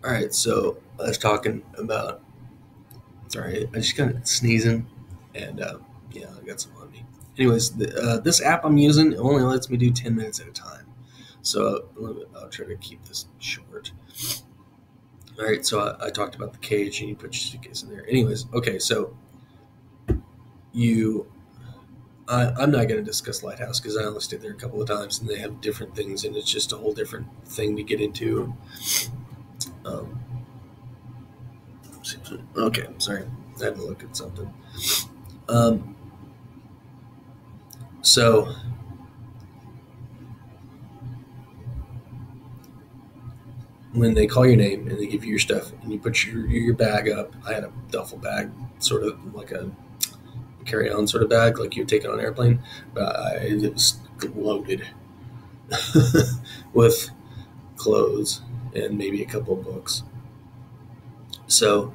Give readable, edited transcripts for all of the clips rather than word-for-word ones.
All right, so I was talking about. Sorry, I just got sneezing, and yeah, I got some on me. Anyways, this app I'm using only lets me do 10 minutes at a time, so I'll try to keep this short. All right, so I talked about the cage, and you put your suitcase in there. Anyways, okay, so you, I'm not going to discuss Lighthouse because I only stayed there a couple of times, and they have different things, and it's just a whole different thing to get into. Um, okay, sorry, I had to look at something. Um, so when they call your name and they give you your stuff and you put your bag up, I had a duffel bag, sort of like a carry-on sort of bag, like you would take it on an airplane, but it was loaded with clothes and maybe a couple of books. So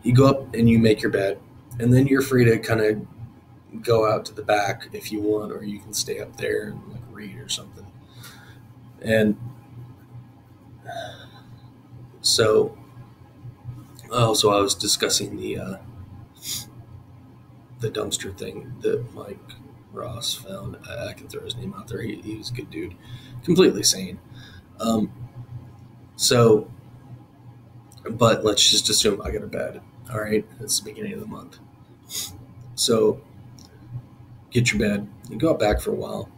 you go up and you make your bed, and then you're free to kind of go out to the back if you want, or you can stay up there and like read or something. And so, so I was discussing the dumpster thing that Mike Ross found. I can throw his name out there. He was a good dude, completely sane. Um, so, but let's just assume I got a bed. All right, it's the beginning of the month. So, get your bed. You go out back for a while,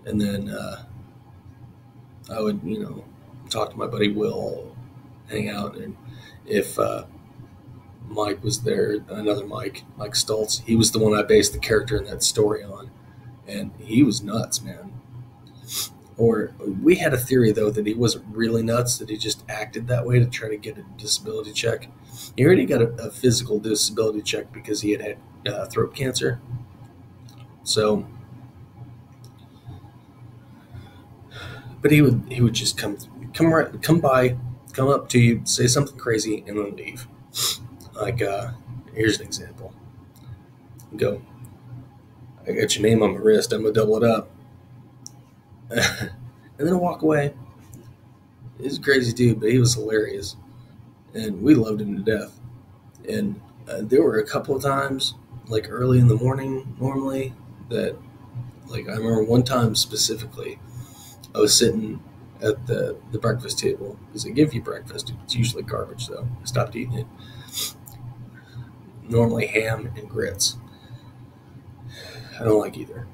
and then I would, talk to my buddy Will, hang out, and if Mike was there, another Mike Stoltz, he was the one I based the character in that story on, and he was nuts, man. Or we had a theory though that he wasn't really nuts, that he just acted that way to try to get a disability check. He already got a physical disability check because he had throat cancer. So, but he would just come by, come up to you, say something crazy, and then leave. Like, here's an example. Go, I got your name on my wrist. I'm gonna double it up, and then walk away. He's a crazy dude, but he was hilarious, and we loved him to death. And there were a couple of times, like early in the morning, normally, that, like, I remember one time specifically, I was sitting at the breakfast table because they give you breakfast. It's usually garbage, though. I stopped eating it. Normally ham and grits. I don't like either.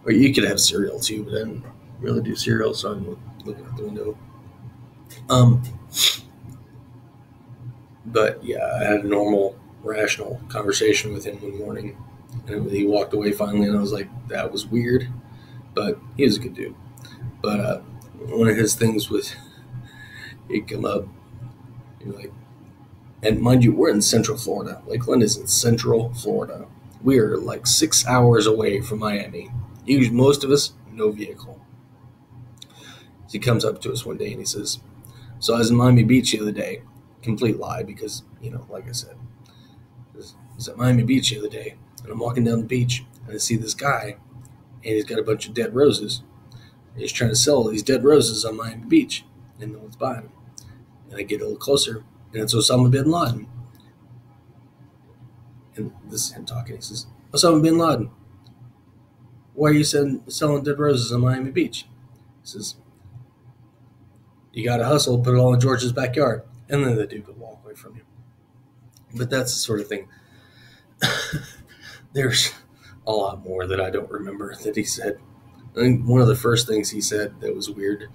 Or you could have cereal too, but I didn't really do cereal, so I'm looking out the window. Um, but yeah, I had a normal, rational conversation with him one morning, and he walked away finally, and I was like, that was weird, but he was a good dude. But one of his things was he'd come up, and like, and mind you, we're in Central Florida. Lakeland is in Central Florida. We are like 6 hours away from Miami. Most of us, no vehicle. So he comes up to us one day and he says, so I was in Miami Beach the other day. Complete lie because, like I said, I was at Miami Beach the other day, and I'm walking down the beach, and I see this guy, and he's got a bunch of dead roses. And he's trying to sell these dead roses on Miami Beach, and no one's buying them. And I get a little closer, and it's Osama bin Laden. And this is him talking. He says, Osama bin Laden, why are you selling dead roses on Miami Beach? He says, you got to hustle, put it all in George's backyard. And then the dude would walk away from you. But that's the sort of thing. There's a lot more that I don't remember that he said. I think one of the first things he said that was weird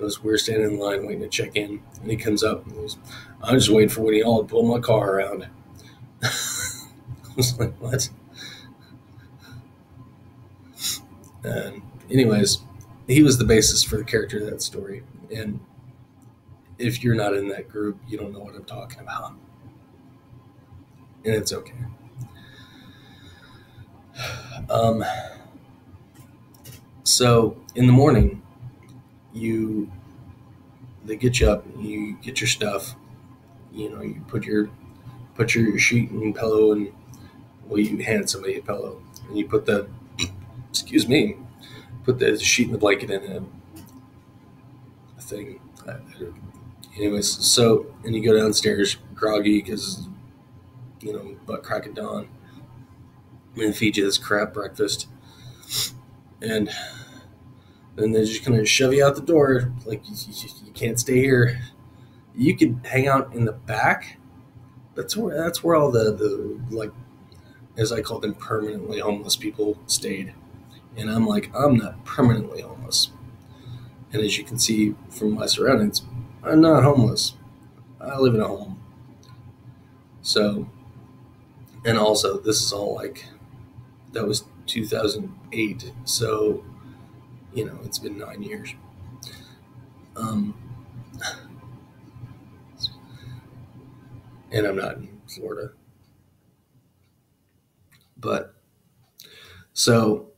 was we were standing in line waiting to check in, and he comes up and goes, I'm just waiting for when y'all to pull my car around. I was like, what? And anyways, he was the basis for the character of that story. And if you're not in that group, you don't know what I'm talking about. And it's okay. So in the morning, they get you up, you get your stuff, you put your sheet and pillow, and well, you hand somebody a pillow, and you put the sheet and the blanket in a thing. Anyways, so, and you go downstairs groggy because, butt crack of dawn, and feed you this crap breakfast. And then they just kind of shove you out the door. Like, you can't stay here. You could hang out in the back. That's where all the like, as I call them, permanently homeless people stayed. And I'm like, I'm not permanently homeless. And as you can see from my surroundings, I'm not homeless. I live in a home. So, and also, this is all like, that was 2008. So, it's been 9 years. And I'm not in Florida. But, so,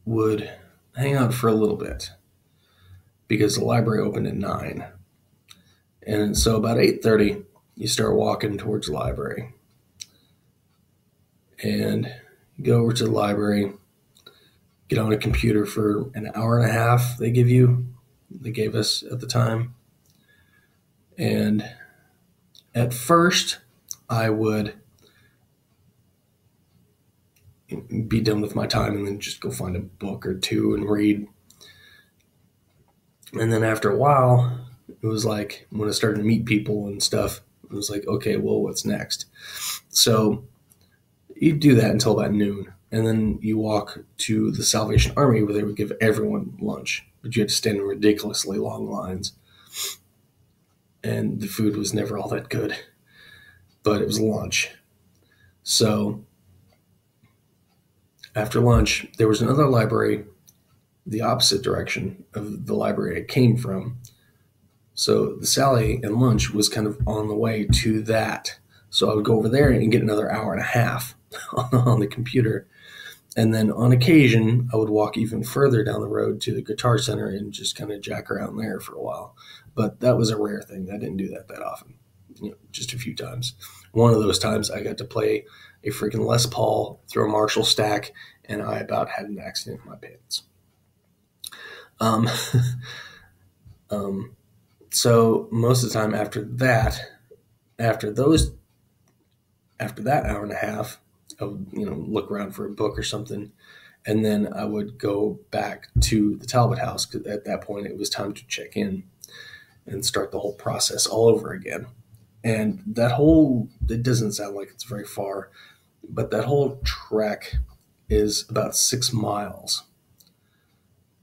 would hang out for a little bit because the library opened at 9. And so about 8:30, you start walking towards the library. And go over to the library, get on a computer for an hour and a half they gave us at the time. And at first, I would be done with my time and then just go find a book or two and read. And then after a while, it was like when I started to meet people and stuff, it was like, okay, well, what's next? So you do that until about noon. And then you walk to the Salvation Army where they would give everyone lunch. But you had to stand in ridiculously long lines. And the food was never all that good. But it was lunch. So after lunch, there was another library the opposite direction of the library I came from. So the Sally and lunch was kind of on the way to that. So I would go over there and get another hour and a half on the computer. And then on occasion, I would walk even further down the road to the Guitar Center and just kind of jack around there for a while. But that was a rare thing. I didn't do that often, just a few times. One of those times I got to play a freaking Les Paul through a Marshall stack, and I about had an accident in my pants. So most of the time after that hour and a half, I would, look around for a book or something. And then I would go back to the Talbot house because at that point it was time to check in and start the whole process all over again. And it doesn't sound like it's very far, but that whole trek is about 6 miles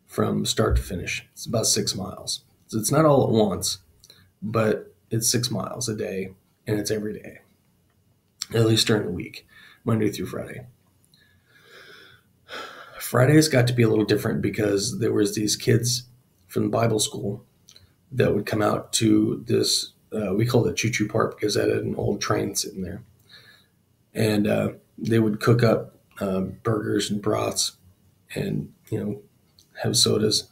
from start to finish. It's about 6 miles. So it's not all at once, but it's 6 miles a day, and it's every day, at least during the week, Monday through Friday. Fridays got to be a little different because there was these kids from the Bible school that would come out to this, we called it Choo Choo Park because I had an old train sitting there. And they would cook up burgers and broths and, have sodas,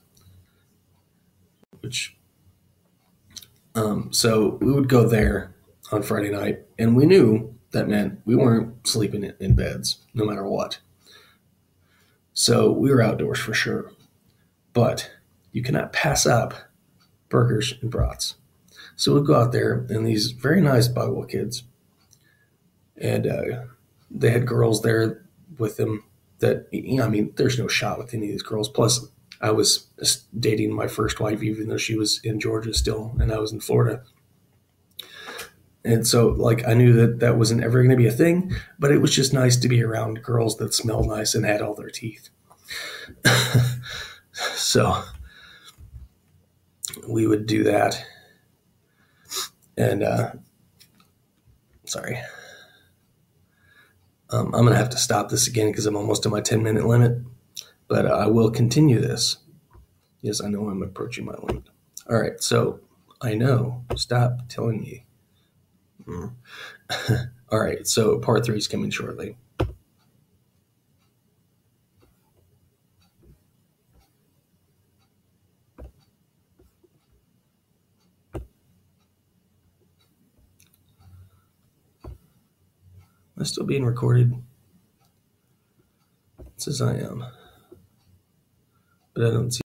so we would go there on Friday night, and we knew that meant we weren't sleeping in beds no matter what. So we were outdoors for sure, but you cannot pass up burgers and brats. So we'd go out there, and these very nice Bible kids, and they had girls there with them that, there's no shot with any of these girls. Plus, I was dating my first wife, even though she was in Georgia still, and I was in Florida. And so, I knew that wasn't ever going to be a thing, but it was just nice to be around girls that smelled nice and had all their teeth. So we would do that. And, sorry. I'm going to have to stop this again because I'm almost to my 10-minute limit, but I will continue this. Yes, I know I'm approaching my limit. All right, so I know. Stop telling me. All right, so part 3 is coming shortly. Am I still being recorded? It says I am. but I don't see